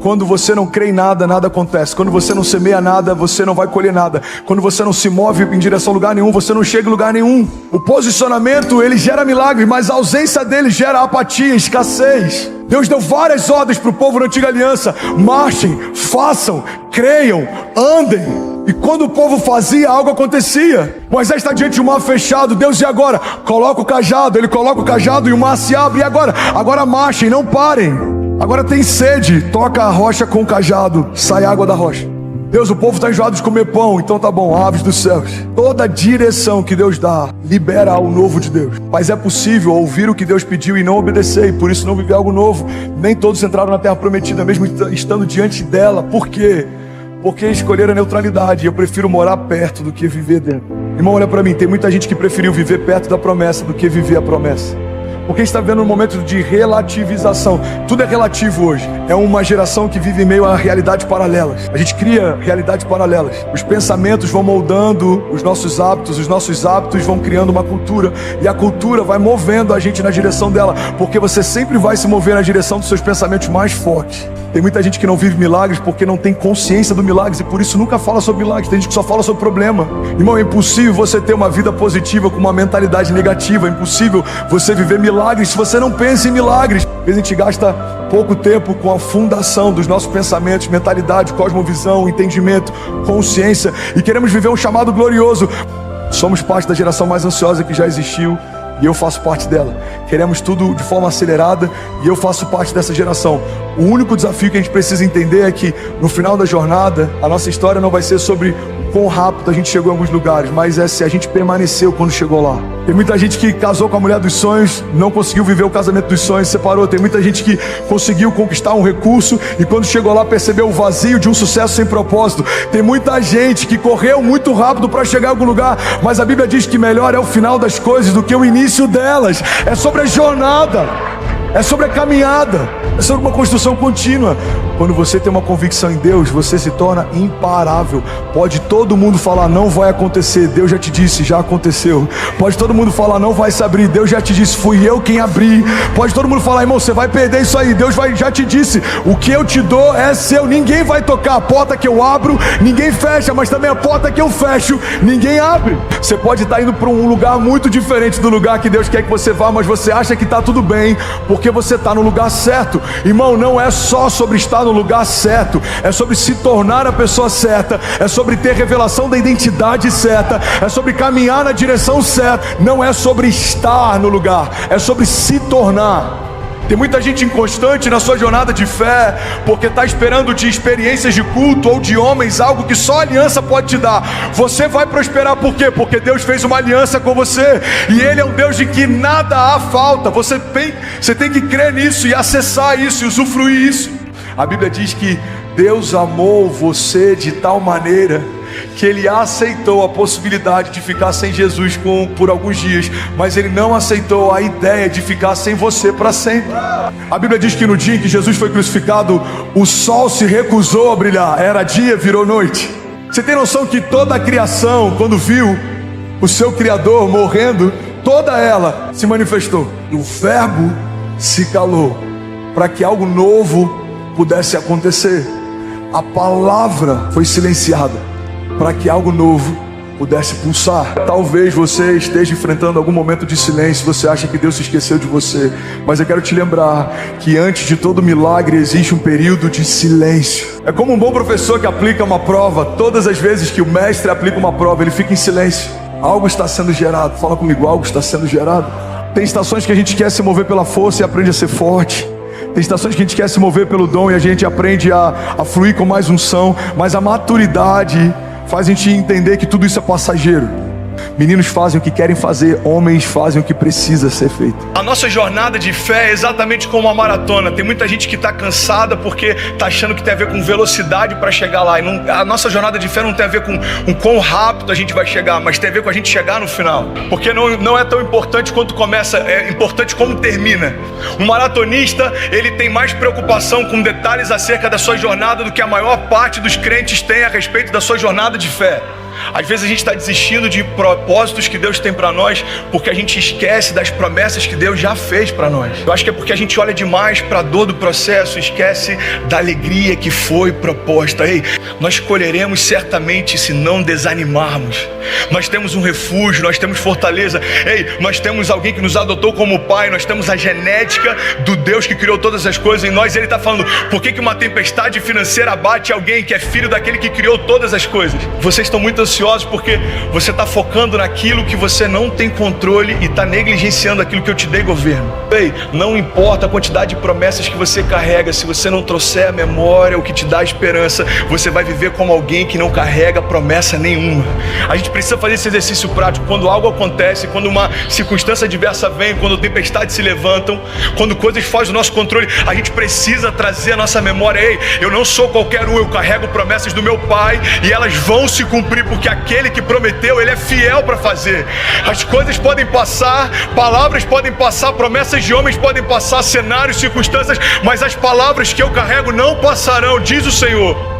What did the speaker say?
Quando você não crê em nada, nada acontece. Quando você não semeia nada, você não vai colher nada. Quando você não se move em direção a lugar nenhum, você não chega em lugar nenhum. O posicionamento, ele gera milagres, mas a ausência dele gera apatia, escassez. Deus deu várias ordens para o povo na antiga aliança: marchem, façam, creiam, andem. E quando o povo fazia, algo acontecia. Moisés está diante de um mar fechado. Deus, e agora? Coloca o cajado. Ele coloca o cajado e o mar se abre. E agora? Agora marchem, não parem. Agora tem sede. Toca a rocha com o cajado, sai água da rocha. Deus, o povo está enjoado de comer pão. Então tá bom, aves dos céus. Toda direção que Deus dá libera o novo de Deus. Mas é possível ouvir o que Deus pediu e não obedecer, e por isso não viver algo novo. Nem todos entraram na terra prometida, mesmo estando diante dela. Por quê? Porque escolheram a neutralidade. Eu prefiro morar perto do que viver dentro. Irmão, olha para mim, tem muita gente que preferiu viver perto da promessa do que viver a promessa. Porque a gente está vendo um momento de relativização. Tudo é relativo hoje. É uma geração que vive em meio a realidades paralelas. A gente cria realidades paralelas. Os pensamentos vão moldando os nossos hábitos vão criando uma cultura. E a cultura vai movendo a gente na direção dela. Porque você sempre vai se mover na direção dos seus pensamentos mais fortes. Tem muita gente que não vive milagres porque não tem consciência do milagre e por isso nunca fala sobre milagres. Tem gente que só fala sobre problema. Irmão, é impossível você ter uma vida positiva com uma mentalidade negativa. É impossível você viver milagres se você não pensa em milagres. Às vezes a gente gasta pouco tempo com a fundação dos nossos pensamentos, mentalidade, cosmovisão, entendimento, consciência, e queremos viver um chamado glorioso. Somos parte da geração mais ansiosa que já existiu. E eu faço parte dela. Queremos tudo de forma acelerada e eu faço parte dessa geração. O único desafio que a gente precisa entender é que no final da jornada, a nossa história não vai ser sobre quão rápido a gente chegou em alguns lugares, mas é se a gente permaneceu quando chegou lá. Tem muita gente que casou com a mulher dos sonhos, não conseguiu viver o casamento dos sonhos, separou. Tem muita gente que conseguiu conquistar um recurso e quando chegou lá percebeu o vazio de um sucesso sem propósito. Tem muita gente que correu muito rápido para chegar em algum lugar, mas a Bíblia diz que melhor é o final das coisas do que o início delas. É sobre a jornada, é sobre a caminhada, é sobre uma construção contínua. Quando você tem uma convicção em Deus, você se torna imparável. Pode todo mundo falar, não vai acontecer, Deus já te disse, já aconteceu. Pode todo mundo falar, não vai se abrir, Deus já te disse, fui eu quem abri. Pode todo mundo falar, irmão, você vai perder isso aí, Deus já te disse, o que eu te dou é seu. Ninguém vai tocar a porta que eu abro, ninguém fecha, mas também a porta que eu fecho, ninguém abre. Você pode estar indo para um lugar muito diferente do lugar que Deus quer que você vá, mas você acha que está tudo bem, porque você está no lugar certo. Irmão, não é só sobre estar no lugar certo, é sobre se tornar a pessoa certa, é sobre ter revelação da identidade certa, é sobre caminhar na direção certa. Não é sobre estar no lugar, é sobre se tornar. Tem muita gente inconstante na sua jornada de fé, porque está esperando de experiências de culto ou de homens algo que só a aliança pode te dar. Você vai prosperar por quê? Porque Deus fez uma aliança com você, e Ele é um Deus de que nada há falta. Você tem que crer nisso e acessar isso e usufruir isso. A Bíblia diz que Deus amou você de tal maneira que Ele aceitou a possibilidade de ficar sem Jesus por alguns dias, mas Ele não aceitou a ideia de ficar sem você para sempre. A Bíblia diz que no dia em que Jesus foi crucificado, o sol se recusou a brilhar, era dia, virou noite. Você tem noção que toda a criação, quando viu o seu Criador morrendo, toda ela se manifestou. O Verbo se calou para que algo novo pudesse acontecer. A palavra foi silenciada para que algo novo pudesse pulsar. Talvez você esteja enfrentando algum momento de silêncio. Você acha que Deus se esqueceu de você, mas eu quero te lembrar que antes de todo milagre existe um período de silêncio. É como um bom professor que aplica uma prova. Todas as vezes que o mestre aplica uma prova, ele fica em silêncio. Algo está sendo gerado. Fala comigo, algo está sendo gerado. Tem estações que a gente quer se mover pela força e aprende a ser forte. Tem estações que a gente quer se mover pelo dom e a gente aprende a fluir com mais unção. Mas a maturidade faz a gente entender que tudo isso é passageiro. Meninos fazem o que querem fazer, homens fazem o que precisa ser feito. A nossa jornada de fé é exatamente como uma maratona. Tem muita gente que está cansada porque está achando que tem a ver com velocidade para chegar lá. E não, a nossa jornada de fé não tem a ver com quão rápido a gente vai chegar, mas tem a ver com a gente chegar no final. Porque não é tão importante quanto começa, é importante como termina. Um maratonista, ele tem mais preocupação com detalhes acerca da sua jornada do que a maior parte dos crentes tem a respeito da sua jornada de fé. Às vezes a gente está desistindo de propósitos que Deus tem para nós porque a gente esquece das promessas que Deus já fez para nós. Eu acho que é porque a gente olha demais para a dor do processo e esquece da alegria que foi proposta. Ei, nós colheremos certamente se não desanimarmos. Nós temos um refúgio, nós temos fortaleza. Ei, nós temos alguém que nos adotou como pai, nós temos a genética do Deus que criou todas as coisas em nós. Ele está falando, por que uma tempestade financeira abate alguém que é filho daquele que criou todas as coisas? Vocês estão muito ansiosos porque você está focando naquilo que você não tem controle e está negligenciando aquilo que eu te dei, governo. Ei, não importa a quantidade de promessas que você carrega, se você não trouxer a memória, o que te dá esperança, você vai viver como alguém que não carrega promessa nenhuma. A gente precisa fazer esse exercício prático quando algo acontece, quando uma circunstância adversa vem, quando tempestades se levantam, quando coisas fogem do nosso controle. A gente precisa trazer a nossa memória. Ei, eu não sou qualquer um, eu carrego promessas do meu Pai e elas vão se cumprir porque aquele que prometeu, ele é fiel para fazer. As coisas podem passar, palavras podem passar, promessas de homens podem passar, cenários, circunstâncias, mas as palavras que eu carrego não passarão, diz o Senhor.